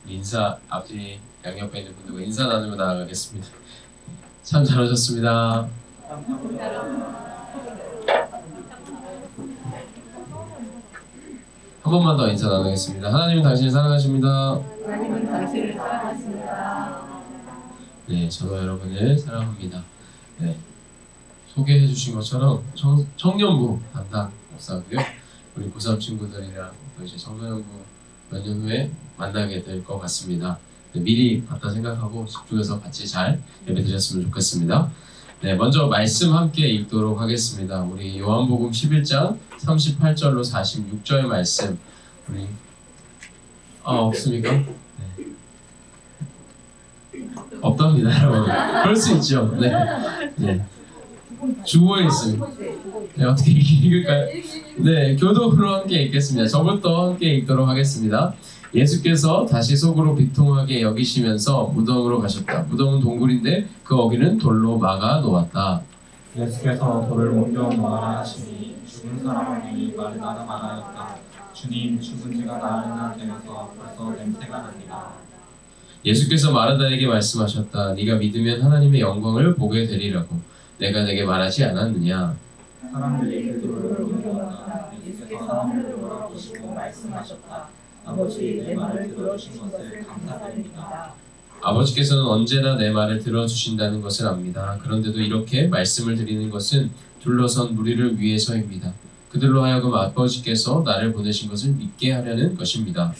인사 앞뒤 양옆에 있는 분들과 인사 나누며 나아가겠습니다. 참 잘 오셨습니다. 한 번만 더 인사 나누겠습니다. 하나님은 당신을 사랑하십니다. 하나님은 당신을 사랑하십니다. 네, 저도 여러분을 사랑합니다. 네, 소개해 주신 것처럼 청년부 담당 목사고요. 우리 고3 친구들이랑 또 이제 청소년부 몇 년 후에 만나게 될 것 같습니다. 네, 미리 갖다 생각하고 집중해서 같이 잘 예배드렸으면 좋겠습니다. 네, 먼저 말씀 함께 읽도록 하겠습니다. 우리 요한복음 11장 38절로 46절 말씀 우리 없습니까? 네. 없답니다, 여러분. 그럴 수 있죠. 네. 네. 주보에 있습니다. 네, 어떻게 읽을까요? 네, 교독으로 함께 읽겠습니다. 저부터 함께 읽도록 하겠습니다. 예수께서 다시 속으로 비통하게 여기시면서 무덤으로 가셨다. 무덤은 동굴인데 그 어귀는 돌로 막아 놓았다. 예수께서 돌을 옮겨 놓아라 하시니 죽은 사람은 이미 마르다가 말하였다. 주님, 죽은 지가 나흘이나 되어서 벌써 냄새가 납니다. 예수께서 마르다에게 말씀하셨다. 네가 믿으면 하나님의 영광을 보게 되리라고 내가 내게 말하지 않았느냐. 사람들이 그 돌을 옮겨 놓았다. 예수께서 하늘을 돌아보시고 말씀하셨다. 아버지, 내 말을 들어주신 것을 감사드립니다. 아버지께서는 언제나 내 말을 들어주신다는 것을 압니다. 그런데도 이렇게 말씀을 드리는 것은 둘러선 무리를 위해서입니다. 그들로 하여금 아버지께서 나를 보내신 것을 믿게 하려는 것입니다.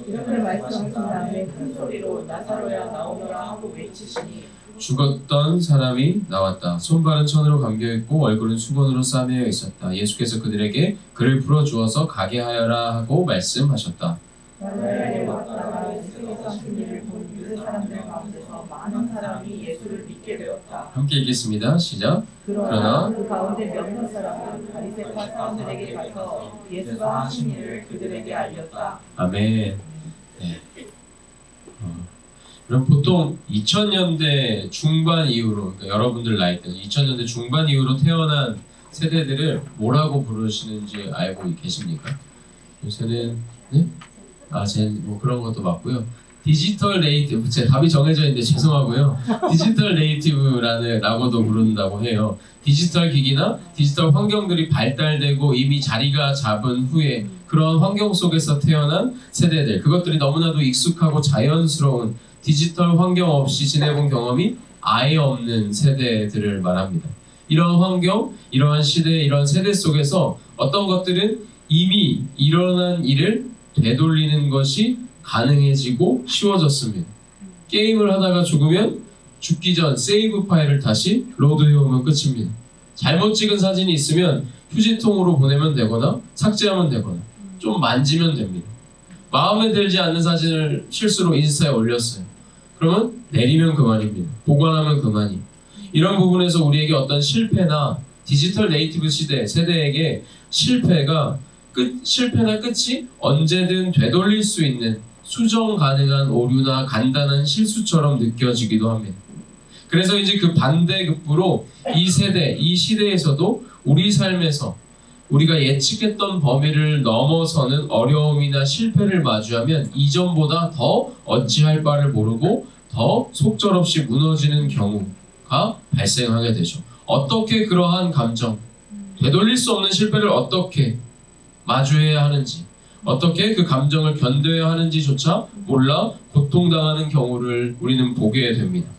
이렇게 말씀하신 다음에 큰 소리로 나사로야 나오너라 하고 외치시니 죽었던 사람이 나왔다. 손발은 천으로 감겨있고 얼굴은 수건으로 싸매어 있었다. 예수께서 그들에게 그를 풀어주어서 가게 하여라 하고 말씀하셨다. 나사로에 왔다가 예수께서 하신 일을 본 유대 사람들 가운데서 많은 사람이 예수를 믿게 되었다. 함께 읽겠습니다. 시작. 그러나 그 가운데 몇몇 사람은 바리새파 사람들에게 가서 예수가 하신 일을 그들에게 알렸다. 아멘. 네. 그럼 보통 2000년대 중반 이후로, 그러니까 여러분들 나이 때 2000년대 중반 이후로 태어난 세대들을 뭐라고 부르시는지 알고 계십니까? 요새는 네? 뭐 그런 것도 맞고요. 디지털 네이티브, 제 답이 정해져 있는데 죄송하고요. 디지털 네이티브라고도 부른다고 해요. 디지털 기기나 디지털 환경들이 발달되고 이미 자리가 잡은 후에 그런 환경 속에서 태어난 세대들, 그것들이 너무나도 익숙하고 자연스러운 디지털 환경 없이 지내본 경험이 아예 없는 세대들을 말합니다. 이런 환경, 이러한 시대, 이런 세대 속에서 어떤 것들은 이미 일어난 일을 되돌리는 것이 가능해지고 쉬워졌습니다. 게임을 하다가 죽으면 죽기 전 세이브 파일을 다시 로드해오면 끝입니다. 잘못 찍은 사진이 있으면 휴지통으로 보내면 되거나 삭제하면 되거나 좀 만지면 됩니다. 마음에 들지 않는 사진을 실수로 인스타에 올렸어요. 그러면 내리면 그만입니다. 보관하면 그만이. 이런 부분에서 우리에게 어떤 실패나 디지털 네이티브 세대에게 실패나 끝이 언제든 되돌릴 수 있는 수정 가능한 오류나 간단한 실수처럼 느껴지기도 합니다. 그래서 이제 그 반대급부로 이 시대에서도 우리 삶에서 우리가 예측했던 범위를 넘어서는 어려움이나 실패를 마주하면 이전보다 더 어찌할 바를 모르고 더 속절없이 무너지는 경우가 발생하게 되죠. 어떻게 그러한 감정, 되돌릴 수 없는 실패를 어떻게 마주해야 하는지, 어떻게 그 감정을 견뎌야 하는지조차 몰라 고통당하는 경우를 우리는 보게 됩니다.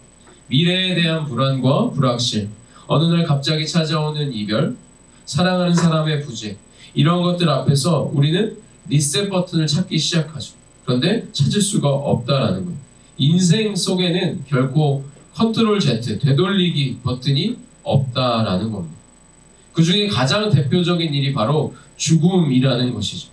미래에 대한 불안과 불확실, 어느 날 갑자기 찾아오는 이별, 사랑하는 사람의 부재, 이런 것들 앞에서 우리는 리셋 버튼을 찾기 시작하죠. 그런데 찾을 수가 없다라는 거예요. 인생 속에는 결코 컨트롤 Z, 되돌리기 버튼이 없다라는 겁니다. 그 중에 가장 대표적인 일이 바로 죽음이라는 것이죠.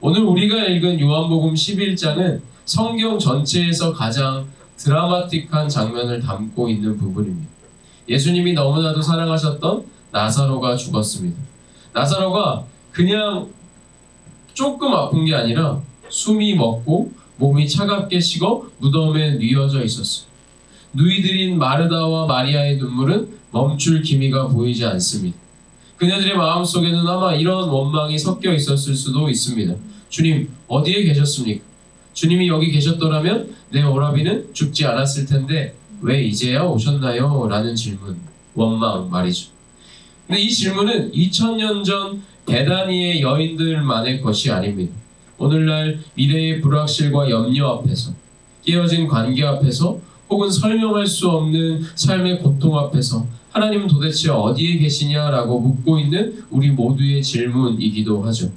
오늘 우리가 읽은 요한복음 11장은 성경 전체에서 가장 드라마틱한 장면을 담고 있는 부분입니다. 예수님이 너무나도 사랑하셨던 나사로가 죽었습니다. 나사로가 그냥 조금 아픈 게 아니라 숨이 멎고 몸이 차갑게 식어 무덤에 뉘어져 있었어요. 누이들인 마르다와 마리아의 눈물은 멈출 기미가 보이지 않습니다. 그녀들의 마음속에는 아마 이런 원망이 섞여 있었을 수도 있습니다. 주님, 어디에 계셨습니까? 주님이 여기 계셨더라면 내 오라비는 죽지 않았을 텐데 왜 이제야 오셨나요? 라는 질문, 원망 말이죠. 근데 이 질문은 2000년 전 베다니의 여인들만의 것이 아닙니다. 오늘날 미래의 불확실과 염려 앞에서, 깨어진 관계 앞에서, 혹은 설명할 수 없는 삶의 고통 앞에서 하나님은 도대체 어디에 계시냐라고 묻고 있는 우리 모두의 질문이기도 하죠.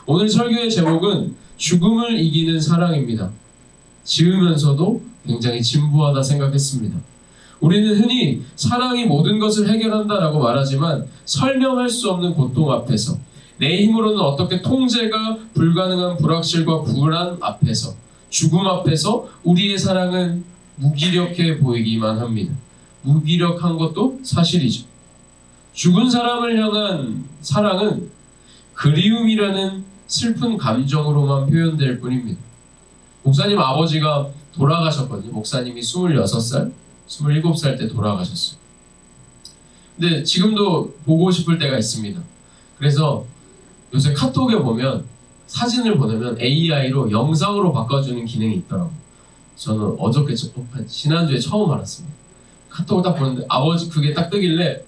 오늘 설교의 제목은 죽음을 이기는 사랑입니다. 지으면서도 굉장히 진부하다 생각했습니다. 우리는 흔히 사랑이 모든 것을 해결한다라고 말하지만 설명할 수 없는 고통 앞에서, 내 힘으로는 어떻게 통제가 불가능한 불확실과 불안 앞에서, 죽음 앞에서 우리의 사랑은 무기력해 보이기만 합니다. 무기력한 것도 사실이죠. 죽은 사람을 향한 사랑은 그리움이라는 슬픈 감정으로만 표현될 뿐입니다. 목사님 아버지가 돌아가셨거든요. 목사님이 26살, 27살 때 돌아가셨어요. 근데 지금도 보고 싶을 때가 있습니다. 그래서 요새 카톡에 보면 사진을 보내면 AI로 영상으로 바꿔주는 기능이 있더라고요. 저는 어저께 지난주에 처음 알았습니다. 카톡을 딱 보는데 아버지 그게 딱 뜨길래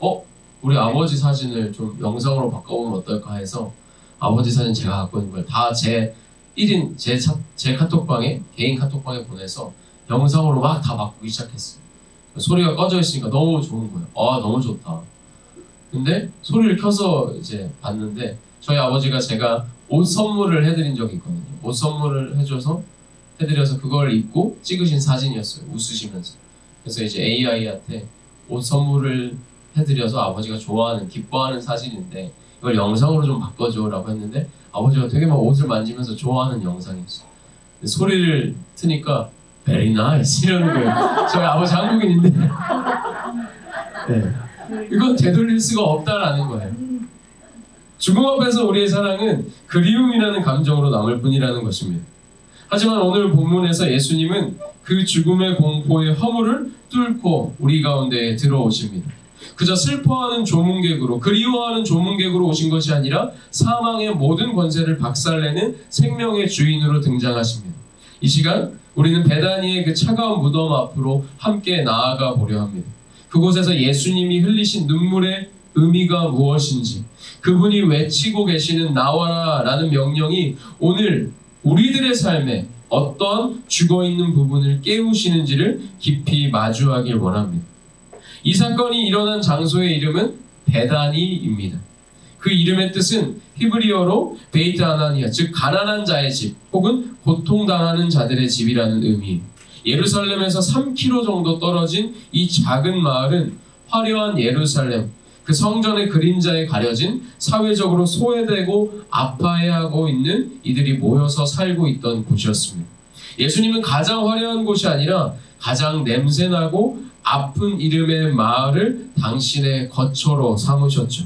우리 아버지 사진을 좀 영상으로 바꿔보면 어떨까 해서 아버지 사진 제가 갖고 있는 걸 다 제 1인 제 카톡방에, 개인 카톡방에 보내서 영상으로 막 다 바꾸기 시작했어요. 소리가 꺼져 있으니까 너무 좋은 거예요. 너무 좋다. 근데 소리를 켜서 이제 봤는데 저희 아버지가 제가 옷 선물을 해드린 적이 있거든요. 옷 선물을 해드려서 그걸 입고 찍으신 사진이었어요. 웃으시면서. 그래서 이제 AI한테 옷 선물을 해드려서 아버지가 좋아하는, 기뻐하는 사진인데 이걸 영상으로 좀 바꿔줘라고 했는데 아버지가 되게 막 옷을 만지면서 좋아하는 영상이었어요. 소리를 트니까 very nice 이러는 거예요. 저희 아버지 한국인인데 네. 이건 되돌릴 수가 없다라는 거예요. 죽음 앞에서 우리의 사랑은 그리움이라는 감정으로 남을 뿐이라는 것입니다. 하지만 오늘 본문에서 예수님은 그 죽음의 공포의 허물을 뚫고 우리 가운데에 들어오십니다. 그저 슬퍼하는 조문객으로, 그리워하는 조문객으로 오신 것이 아니라 사망의 모든 권세를 박살내는 생명의 주인으로 등장하십니다. 이 시간 우리는 베다니의 그 차가운 무덤 앞으로 함께 나아가 보려 합니다. 그곳에서 예수님이 흘리신 눈물의 의미가 무엇인지, 그분이 외치고 계시는 나와라 라는 명령이 오늘 우리들의 삶에 어떤 죽어있는 부분을 깨우시는지를 깊이 마주하길 원합니다. 이 사건이 일어난 장소의 이름은 베다니입니다. 그 이름의 뜻은 히브리어로 베이트 아나니아, 즉 가난한 자의 집 혹은 고통당하는 자들의 집이라는 의미예요. 예루살렘에서 3km 정도 떨어진 이 작은 마을은 화려한 예루살렘, 그 성전의 그림자에 가려진 사회적으로 소외되고 아파해하고 있는 이들이 모여서 살고 있던 곳이었습니다. 예수님은 가장 화려한 곳이 아니라 가장 냄새나고 아픈 이름의 마을을 당신의 거처로 삼으셨죠.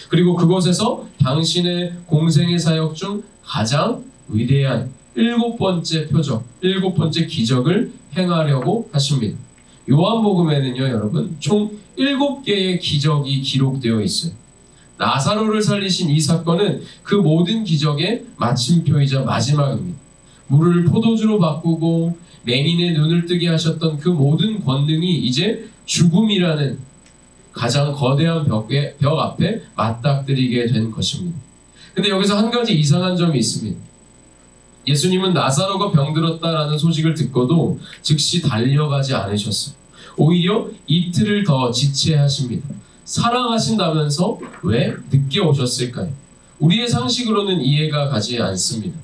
그리고 그곳에서 당신의 공생의 사역 중 가장 위대한 7번째 표적, 7번째 기적을 행하려고 하십니다. 요한복음에는요, 여러분, 총 7개의 기적이 기록되어 있어요. 나사로를 살리신 이 사건은 그 모든 기적의 마침표이자 마지막입니다. 물을 포도주로 바꾸고 맹인의 눈을 뜨게 하셨던 그 모든 권능이 이제 죽음이라는 가장 거대한 벽 앞에 맞닥뜨리게 된 것입니다. 근데 여기서 한 가지 이상한 점이 있습니다. 예수님은 나사로가 병들었다라는 소식을 듣고도 즉시 달려가지 않으셨어요. 오히려 이틀을 더 지체하십니다. 사랑하신다면서 왜 늦게 오셨을까요? 우리의 상식으로는 이해가 가지 않습니다.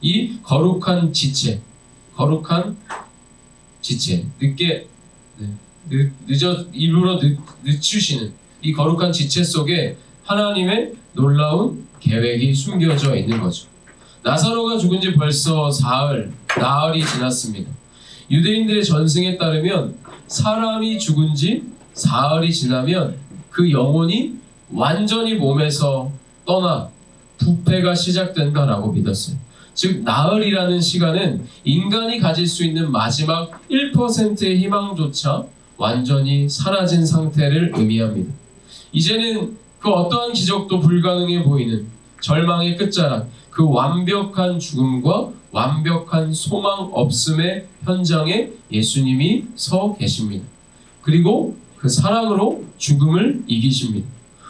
이 거룩한 지체, 일부러 늦추시는 이 거룩한 지체 속에 하나님의 놀라운 계획이 숨겨져 있는 거죠. 나사로가 죽은 지 벌써 나흘이 지났습니다. 유대인들의 전승에 따르면 사람이 죽은 지 사흘이 지나면 그 영혼이 완전히 몸에서 떠나 부패가 시작된다라고 믿었어요. 즉 나흘이라는 시간은 인간이 가질 수 있는 마지막 1%의 희망조차 완전히 사라진 상태를 의미합니다. 이제는 그 어떠한 기적도 불가능해 보이는 절망의 끝자락, 그 완벽한 죽음과 완벽한 소망 없음의 현장에 예수님이 서 계십니다. 그리고 그 사랑으로 죽음을 이기십니다.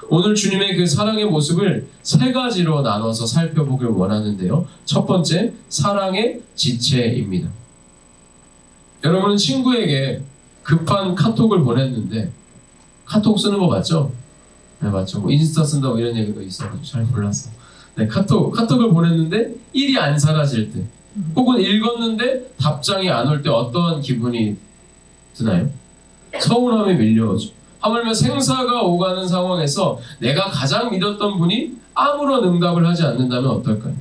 오늘 주님의 그 사랑의 모습을 세 가지로 나눠서 살펴보길 원하는데요. 첫 번째, 사랑의 지체입니다. 여러분은 친구에게 급한 카톡을 보냈는데, 카톡 쓰는 거 맞죠? 네, 맞죠. 뭐 인스타 쓴다고 이런 얘기도 있어가지고 잘 몰라서. 네, 카톡을 보냈는데 일이 안 사라질 때, 혹은 읽었는데 답장이 안 올 때 어떠한 기분이 드나요? 서운함이 밀려오죠. 하물며 생사가 오가는 상황에서 내가 가장 믿었던 분이 아무런 응답을 하지 않는다면 어떨까요?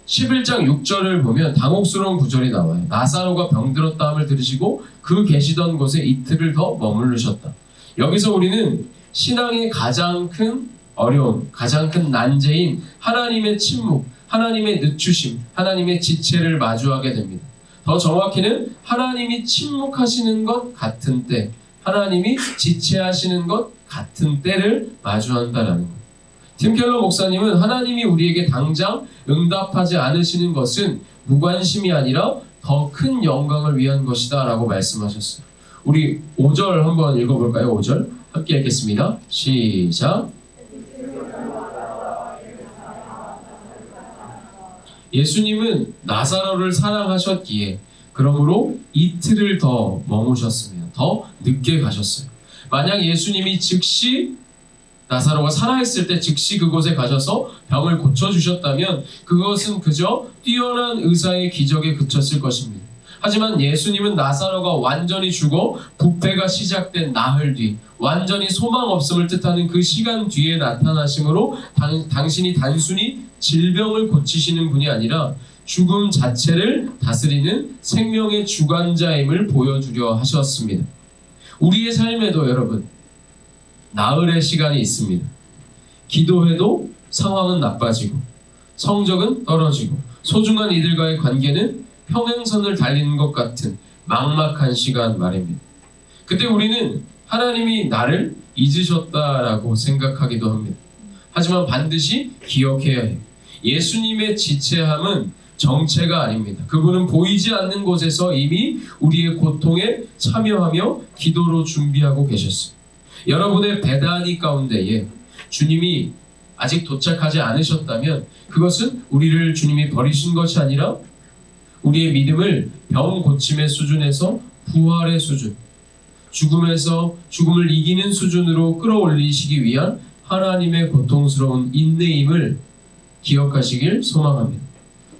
11장 6절을 보면 당혹스러운 구절이 나와요. 나사로가 병들었다함을 들으시고 그 계시던 곳에 이틀을 더 머무르셨다. 여기서 우리는 신앙의 가장 큰 어려움, 가장 큰 난제인 하나님의 침묵, 하나님의 늦추심, 하나님의 지체를 마주하게 됩니다. 더 정확히는 하나님이 침묵하시는 것 같은 때, 하나님이 지체하시는 것 같은 때를 마주한다라는 것. 팀 켈러 목사님은 하나님이 우리에게 당장 응답하지 않으시는 것은 무관심이 아니라 더 큰 영광을 위한 것이다 라고 말씀하셨어요. 우리 5절 한번 읽어볼까요? 5절 함께 읽겠습니다. 시작. 예수님은 나사로를 사랑하셨기에 그러므로 이틀을 더 머무셨으며 더 늦게 가셨어요. 만약 예수님이 즉시 나사로가 살아있을 때 즉시 그곳에 가셔서 병을 고쳐주셨다면 그것은 그저 뛰어난 의사의 기적에 그쳤을 것입니다. 하지만 예수님은 나사로가 완전히 죽어 부패가 시작된 나흘 뒤, 완전히 소망 없음을 뜻하는 그 시간 뒤에 나타나심으로 당신이 단순히 질병을 고치시는 분이 아니라 죽음 자체를 다스리는 생명의 주관자임을 보여주려 하셨습니다. 우리의 삶에도 여러분, 나흘의 시간이 있습니다. 기도해도 상황은 나빠지고 성적은 떨어지고 소중한 이들과의 관계는 평행선을 달리는 것 같은 막막한 시간 말입니다. 그때 우리는 하나님이 나를 잊으셨다라고 생각하기도 합니다. 하지만 반드시 기억해야 해요. 예수님의 지체함은 정체가 아닙니다. 그분은 보이지 않는 곳에서 이미 우리의 고통에 참여하며 기도로 준비하고 계셨어요. 여러분의 배단위 가운데에 주님이 아직 도착하지 않으셨다면 그것은 우리를 주님이 버리신 것이 아니라 우리의 믿음을 병 고침의 수준에서 부활의 수준, 죽음에서 죽음을 이기는 수준으로 끌어올리시기 위한 하나님의 고통스러운 인내임을 기억하시길 소망합니다.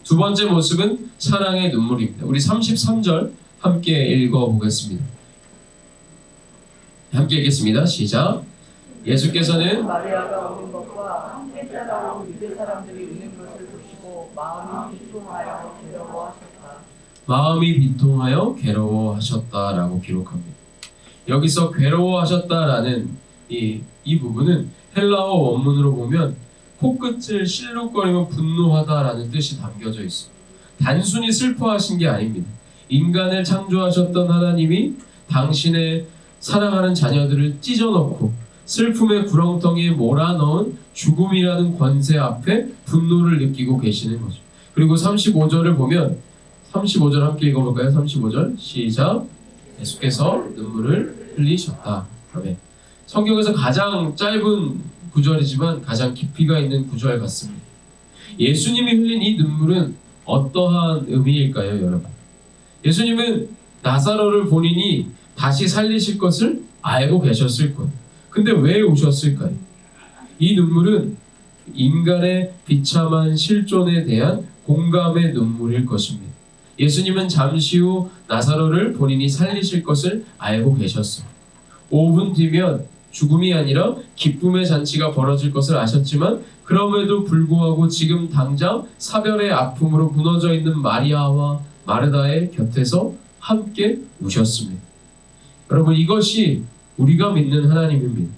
두 번째 모습은 사랑의 눈물입니다. 우리 33절 함께 읽어보겠습니다. 함께 읽겠습니다. 시작. 예수께서는 마리아가 우는 것과 함께 따라온 유대 사람들이 우는 것을 보시고 마음이 비통하여 괴로워하셨다라고 기록합니다. 여기서 괴로워하셨다라는 이 부분은 헬라어 원문으로 보면 코끝을 실룩거리며 분노하다라는 뜻이 담겨져 있어요. 단순히 슬퍼하신 게 아닙니다. 인간을 창조하셨던 하나님이 당신의 사랑하는 자녀들을 찢어놓고 슬픔의 구렁텅이에 몰아넣은 죽음이라는 권세 앞에 분노를 느끼고 계시는 거죠. 그리고 35절을 보면 35절 함께 읽어볼까요? 35절 시작. 예수께서 눈물을 흘리셨다. 아멘. 성경에서 가장 짧은 구절이지만 가장 깊이가 있는 구절 같습니다. 예수님이 흘린 이 눈물은 어떠한 의미일까요, 여러분? 예수님은 나사로를 본인이 다시 살리실 것을 알고 계셨을 거예요. 근데 왜 오셨을까요? 이 눈물은 인간의 비참한 실존에 대한 공감의 눈물일 것입니다. 예수님은 잠시 후 나사로를 본인이 살리실 것을 알고 계셨어요. 5분 뒤면 죽음이 아니라 기쁨의 잔치가 벌어질 것을 아셨지만 그럼에도 불구하고 지금 당장 사별의 아픔으로 무너져 있는 마리아와 마르다의 곁에서 함께 우셨습니다. 여러분, 이것이 우리가 믿는 하나님입니다.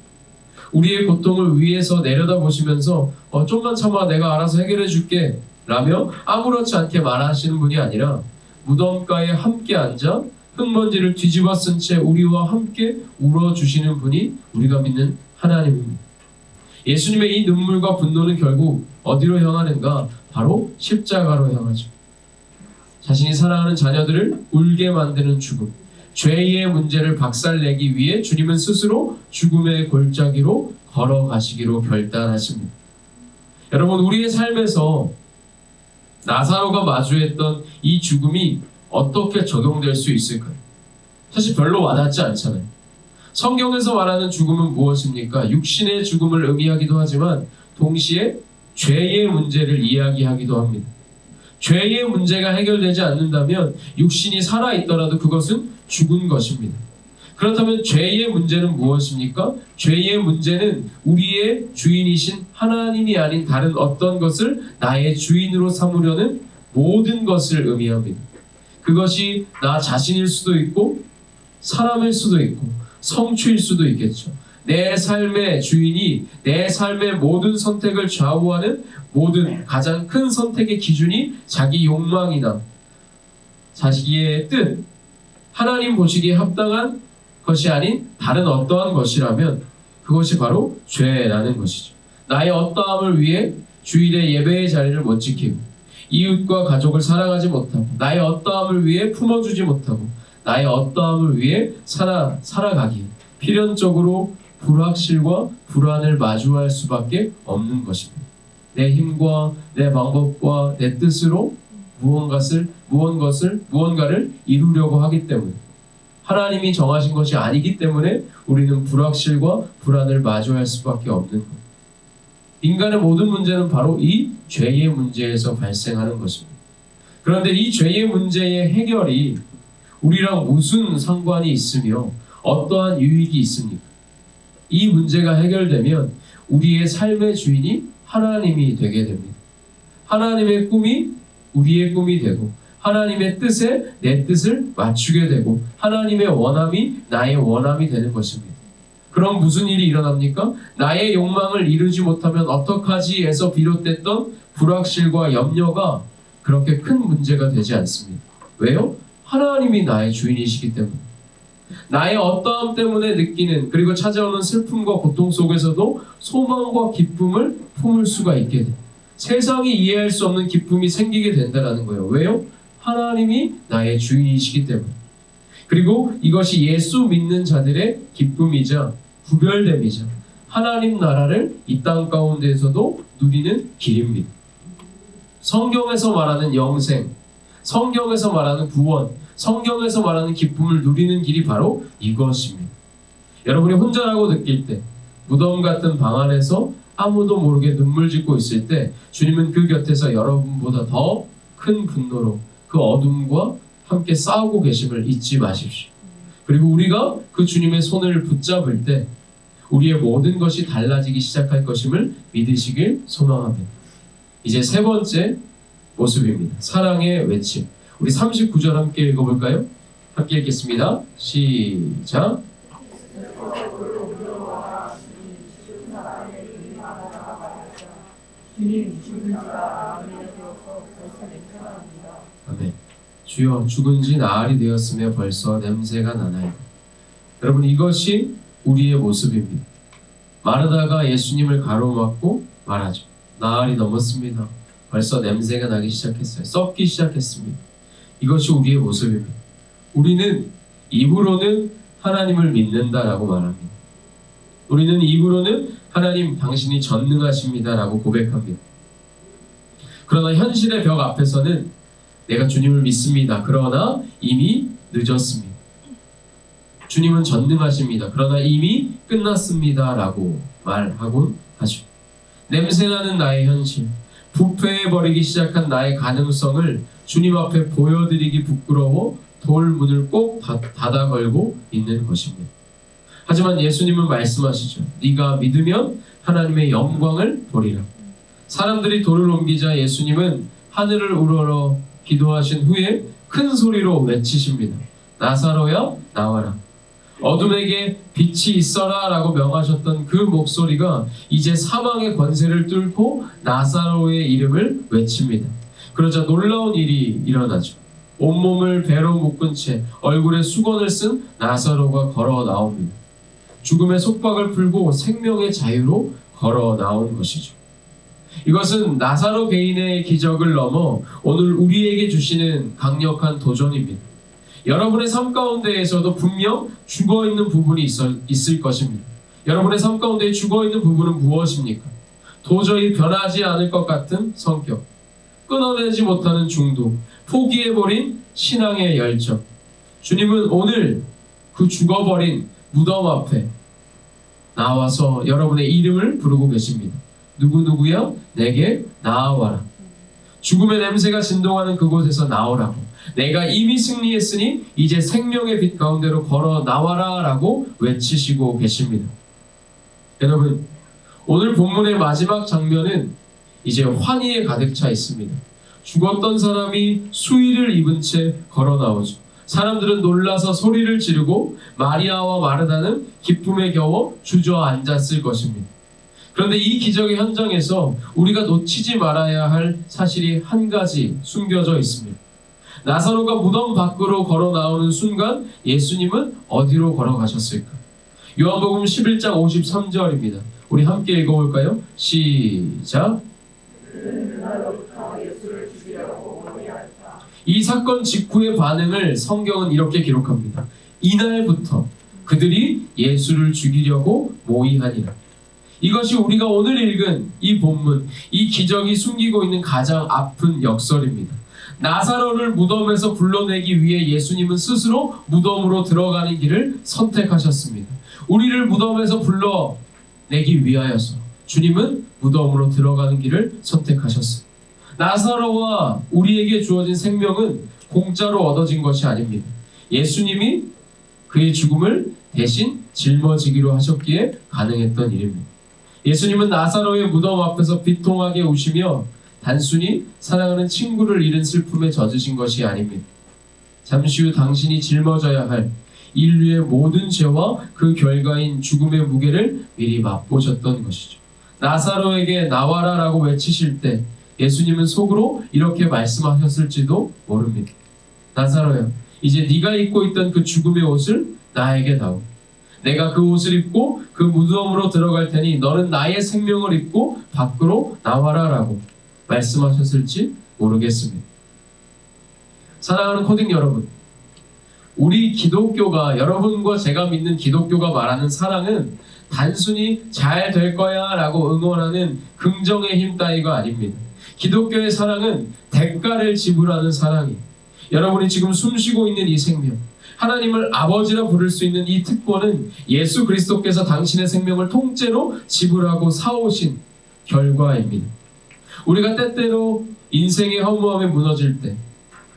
우리의 고통을 위에서 내려다보시면서 좀만 참아 내가 알아서 해결해 줄게 라며 아무렇지 않게 말하시는 분이 아니라 무덤가에 함께 앉아 흙먼지를 뒤집어 쓴 채 우리와 함께 울어주시는 분이 우리가 믿는 하나님입니다. 예수님의 이 눈물과 분노는 결국 어디로 향하는가? 바로 십자가로 향하죠. 자신이 사랑하는 자녀들을 울게 만드는 죽음, 죄의 문제를 박살내기 위해 주님은 스스로 죽음의 골짜기로 걸어가시기로 결단하십니다. 여러분, 우리의 삶에서 나사로가 마주했던 이 죽음이 어떻게 적용될 수 있을까요? 사실 별로 와닿지 않잖아요. 성경에서 말하는 죽음은 무엇입니까? 육신의 죽음을 의미하기도 하지만 동시에 죄의 문제를 이야기하기도 합니다. 죄의 문제가 해결되지 않는다면 육신이 살아있더라도 그것은 죽은 것입니다. 그렇다면 죄의 문제는 무엇입니까? 죄의 문제는 우리의 주인이신 하나님이 아닌 다른 어떤 것을 나의 주인으로 삼으려는 모든 것을 의미합니다. 그것이 나 자신일 수도 있고 사람일 수도 있고 성취일 수도 있겠죠. 내 삶의 주인이 내 삶의 모든 선택을 좌우하는 모든 가장 큰 선택의 기준이 자기 욕망이나 자기의 뜻, 하나님 보시기에 합당한 것이 아닌 다른 어떠한 것이라면 그것이 바로 죄라는 것이죠. 나의 어떠함을 위해 주일의 예배의 자리를 못 지키고 이웃과 가족을 사랑하지 못하고 나의 어떠함을 위해 품어주지 못하고 나의 어떠함을 위해 살아가기에 필연적으로 불확실과 불안을 마주할 수밖에 없는 것입니다. 내 힘과 내 방법과 내 뜻으로 무언가를 이루려고 하기 때문에 하나님이 정하신 것이 아니기 때문에 우리는 불확실과 불안을 마주할 수밖에 없는 것. 인간의 모든 문제는 바로 이 죄의 문제에서 발생하는 것입니다. 그런데 이 죄의 문제의 해결이 우리랑 무슨 상관이 있으며 어떠한 유익이 있습니까? 이 문제가 해결되면 우리의 삶의 주인이 하나님이 되게 됩니다. 하나님의 꿈이 우리의 꿈이 되고 하나님의 뜻에 내 뜻을 맞추게 되고 하나님의 원함이 나의 원함이 되는 것입니다. 그럼 무슨 일이 일어납니까? 나의 욕망을 이루지 못하면 어떡하지 에서 비롯됐던 불확실과 염려가 그렇게 큰 문제가 되지 않습니다. 왜요? 하나님이 나의 주인이시기 때문에. 나의 어떠함 때문에 느끼는 그리고 찾아오는 슬픔과 고통 속에서도 소망과 기쁨을 품을 수가 있게 돼요. 세상이 이해할 수 없는 기쁨이 생기게 된다는 거예요. 왜요? 하나님이 나의 주인이시기 때문에. 그리고 이것이 예수 믿는 자들의 기쁨이자 구별됨이자 하나님 나라를 이 땅 가운데에서도 누리는 길입니다. 성경에서 말하는 영생, 성경에서 말하는 구원, 성경에서 말하는 기쁨을 누리는 길이 바로 이것입니다. 여러분이 혼자라고 느낄 때, 무덤 같은 방 안에서 아무도 모르게 눈물 짓고 있을 때 주님은 그 곁에서 여러분보다 더 큰 분노로 그 어둠과 함께 싸우고 계심을 잊지 마십시오. 그리고 우리가 그 주님의 손을 붙잡을 때 우리의 모든 것이 달라지기 시작할 것임을 믿으시길 소망합니다. 이제 세 번째 모습입니다. 사랑의 외침. 우리 39절 함께 읽어볼까요? 함께 읽겠습니다. 시작. 아멘. 주여, 죽은 지 나흘이 되었으며 벌써 냄새가 나나이다. 여러분, 이것이 우리의 모습입니다. 마르다가 예수님을 가로막고 말하죠. 나흘이 넘었습니다. 벌써 냄새가 나기 시작했어요. 썩기 시작했습니다. 이것이 우리의 모습입니다. 우리는 입으로는 하나님을 믿는다라고 말합니다. 우리는 입으로는 하나님 당신이 전능하십니다라고 고백합니다. 그러나 현실의 벽 앞에서는 내가 주님을 믿습니다. 그러나 이미 늦었습니다. 주님은 전능하십니다. 그러나 이미 끝났습니다라고 말하곤 하죠. 냄새나는 나의 현실, 부패해버리기 시작한 나의 가능성을 주님 앞에 보여드리기 부끄러워 돌문을 꼭 닫아 걸고 있는 것입니다. 하지만 예수님은 말씀하시죠. 네가 믿으면 하나님의 영광을 보리라. 사람들이 돌을 옮기자 예수님은 하늘을 우러러 기도하신 후에 큰 소리로 외치십니다. 나사로야 나와라. 어둠에게 빛이 있어라 라고 명하셨던 그 목소리가 이제 사망의 권세를 뚫고 나사로의 이름을 외칩니다. 그러자 놀라운 일이 일어나죠. 온몸을 배로 묶은 채 얼굴에 수건을 쓴 나사로가 걸어 나옵니다. 죽음의 속박을 풀고 생명의 자유로 걸어 나온 것이죠. 이것은 나사로 개인의 기적을 넘어 오늘 우리에게 주시는 강력한 도전입니다. 여러분의 삶 가운데에서도 분명 죽어있는 부분이 있을 것입니다. 여러분의 삶 가운데 죽어있는 부분은 무엇입니까? 도저히 변하지 않을 것 같은 성격, 끊어내지 못하는 중독, 포기해버린 신앙의 열정. 주님은 오늘 그 죽어버린 무덤 앞에 나와서 여러분의 이름을 부르고 계십니다. 누구누구야? 내게 나아와라. 죽음의 냄새가 진동하는 그곳에서 나오라고. 내가 이미 승리했으니 이제 생명의 빛 가운데로 걸어 나와라 라고 외치시고 계십니다. 여러분, 오늘 본문의 마지막 장면은 이제 환희에 가득 차 있습니다. 죽었던 사람이 수의를 입은 채 걸어 나오죠. 사람들은 놀라서 소리를 지르고 마리아와 마르다는 기쁨에 겨워 주저앉았을 것입니다. 그런데 이 기적의 현장에서 우리가 놓치지 말아야 할 사실이 한 가지 숨겨져 있습니다. 나사로가 무덤 밖으로 걸어 나오는 순간 예수님은 어디로 걸어가셨을까? 요한복음 11장 53절입니다. 우리 함께 읽어볼까요? 시작. 이 사건 직후의 반응을 성경은 이렇게 기록합니다. 이날부터 그들이 예수를 죽이려고 모의하니라. 이것이 우리가 오늘 읽은 이 본문, 이 기적이 숨기고 있는 가장 아픈 역설입니다. 나사로를 무덤에서 불러내기 위해 예수님은 스스로 무덤으로 들어가는 길을 선택하셨습니다. 우리를 무덤에서 불러내기 위하여서 주님은 무덤으로 들어가는 길을 선택하셨습니다. 나사로와 우리에게 주어진 생명은 공짜로 얻어진 것이 아닙니다. 예수님이 그의 죽음을 대신 짊어지기로 하셨기에 가능했던 일입니다. 예수님은 나사로의 무덤 앞에서 비통하게 우시며 단순히 사랑하는 친구를 잃은 슬픔에 젖으신 것이 아닙니다. 잠시 후 당신이 짊어져야 할 인류의 모든 죄와 그 결과인 죽음의 무게를 미리 맛보셨던 것이죠. 나사로에게 나와라 라고 외치실 때 예수님은 속으로 이렇게 말씀하셨을지도 모릅니다. 나사로야, 이제 네가 입고 있던 그 죽음의 옷을 나에게 다오. 내가 그 옷을 입고 그 무덤으로 들어갈 테니 너는 나의 생명을 입고 밖으로 나와라 라고 말씀하셨을지 모르겠습니다. 사랑하는 코딩 여러분, 우리 기독교가, 여러분과 제가 믿는 기독교가 말하는 사랑은 단순히 잘 될 거야 라고 응원하는 긍정의 힘 따위가 아닙니다. 기독교의 사랑은 대가를 지불하는 사랑이, 여러분이 지금 숨쉬고 있는 이 생명, 하나님을 아버지라 부를 수 있는 이 특권은 예수 그리스도께서 당신의 생명을 통째로 지불하고 사오신 결과입니다. 우리가 때때로 인생의 허무함에 무너질 때,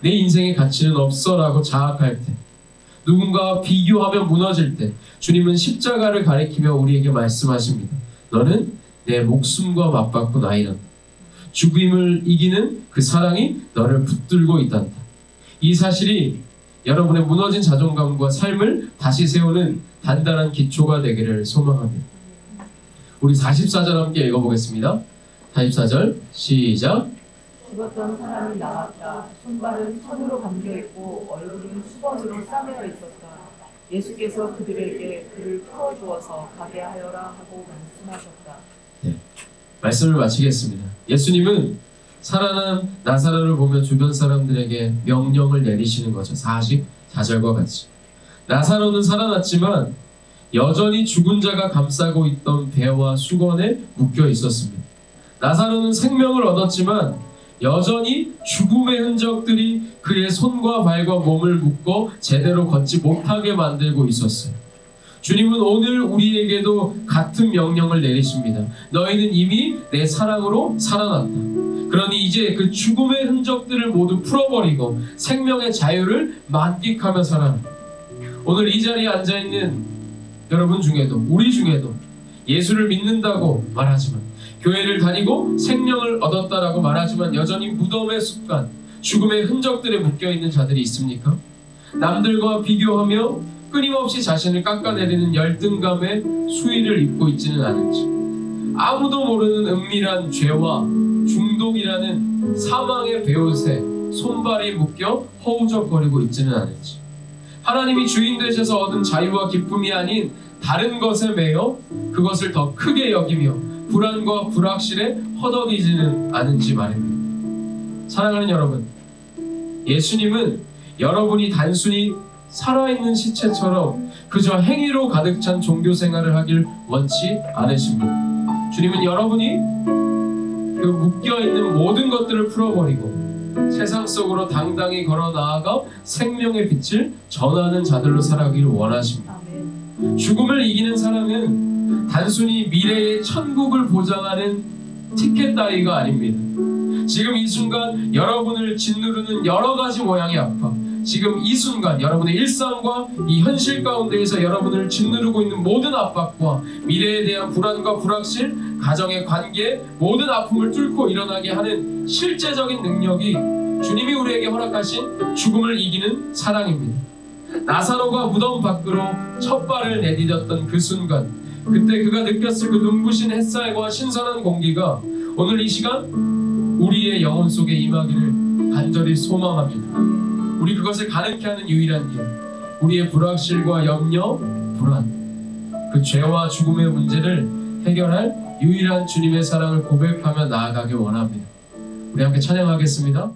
내 인생의 가치는 없어 라고 자학할 때, 누군가와 비교하며 무너질 때 주님은 십자가를 가리키며 우리에게 말씀하십니다. 너는 내 목숨과 맞받고 나이란다. 죽음을 이기는 그 사랑이 너를 붙들고 있단다. 이 사실이 여러분의 무너진 자존감과 삶을 다시 세우는 단단한 기초가 되기를 소망합니다. 우리 44절 함께 읽어보겠습니다. 44절 시작. 죽었던 사람이 나왔다. 손발은 천으로 감겨있고 얼굴은 수건으로 싸매어 있었다. 예수께서 그들에게 그를 풀어주어서 가게 하여라 하고 말씀하셨다. 말씀을 마치겠습니다. 예수님은 살아난 나사로를 보며 주변 사람들에게 명령을 내리시는 거죠. 44절과 같이. 나사로는 살아났지만 여전히 죽은 자가 감싸고 있던 배와 수건에 묶여 있었습니다. 나사로는 생명을 얻었지만 여전히 죽음의 흔적들이 그의 손과 발과 몸을 묶어 제대로 걷지 못하게 만들고 있었어요. 주님은 오늘 우리에게도 같은 명령을 내리십니다. 너희는 이미 내 사랑으로 살아났다. 그러니 이제 그 죽음의 흔적들을 모두 풀어버리고 생명의 자유를 만끽하며 살아라. 오늘 이 자리에 앉아있는 여러분 중에도, 우리 중에도 예수를 믿는다고 말하지만, 교회를 다니고 생명을 얻었다라고 말하지만 여전히 무덤의 습관, 죽음의 흔적들에 묶여있는 자들이 있습니까? 남들과 비교하며 끊임없이 자신을 깎아내리는 열등감의 수의를 입고 있지는 않은지, 아무도 모르는 은밀한 죄와 중독이라는 사망의 배옷에 손발이 묶여 허우적거리고 있지는 않은지, 하나님이 주인 되셔서 얻은 자유와 기쁨이 아닌 다른 것에 매여 그것을 더 크게 여기며 불안과 불확실에 허덕이지는 않은지 말입니다. 사랑하는 여러분, 예수님은 여러분이 단순히 살아있는 시체처럼 그저 행위로 가득 찬 종교 생활을 하길 원치 않으십니다. 주님은 여러분이 그 묶여있는 모든 것들을 풀어버리고 세상 속으로 당당히 걸어 나아가 생명의 빛을 전하는 자들로 살아가기를 원하십니다. 아멘. 죽음을 이기는 사람은 단순히 미래의 천국을 보장하는 티켓 따위가 아닙니다. 지금 이 순간 여러분을 짓누르는 여러 가지 모양의 압박, 지금 이 순간 여러분의 일상과 이 현실 가운데에서 여러분을 짓누르고 있는 모든 압박과 미래에 대한 불안과 불확실, 가정의 관계, 모든 아픔을 뚫고 일어나게 하는 실제적인 능력이 주님이 우리에게 허락하신 죽음을 이기는 사랑입니다. 나사로가 무덤 밖으로 첫 발을 내디뎠던 그 순간, 그때 그가 느꼈을 그 눈부신 햇살과 신선한 공기가 오늘 이 시간 우리의 영혼 속에 임하기를 간절히 소망합니다. 우리 그것을 가능케 하는 유일한 길, 우리의 불확실과 염려, 불안, 그 죄와 죽음의 문제를 해결할 유일한 주님의 사랑을 고백하며 나아가길 원합니다. 우리 함께 찬양하겠습니다.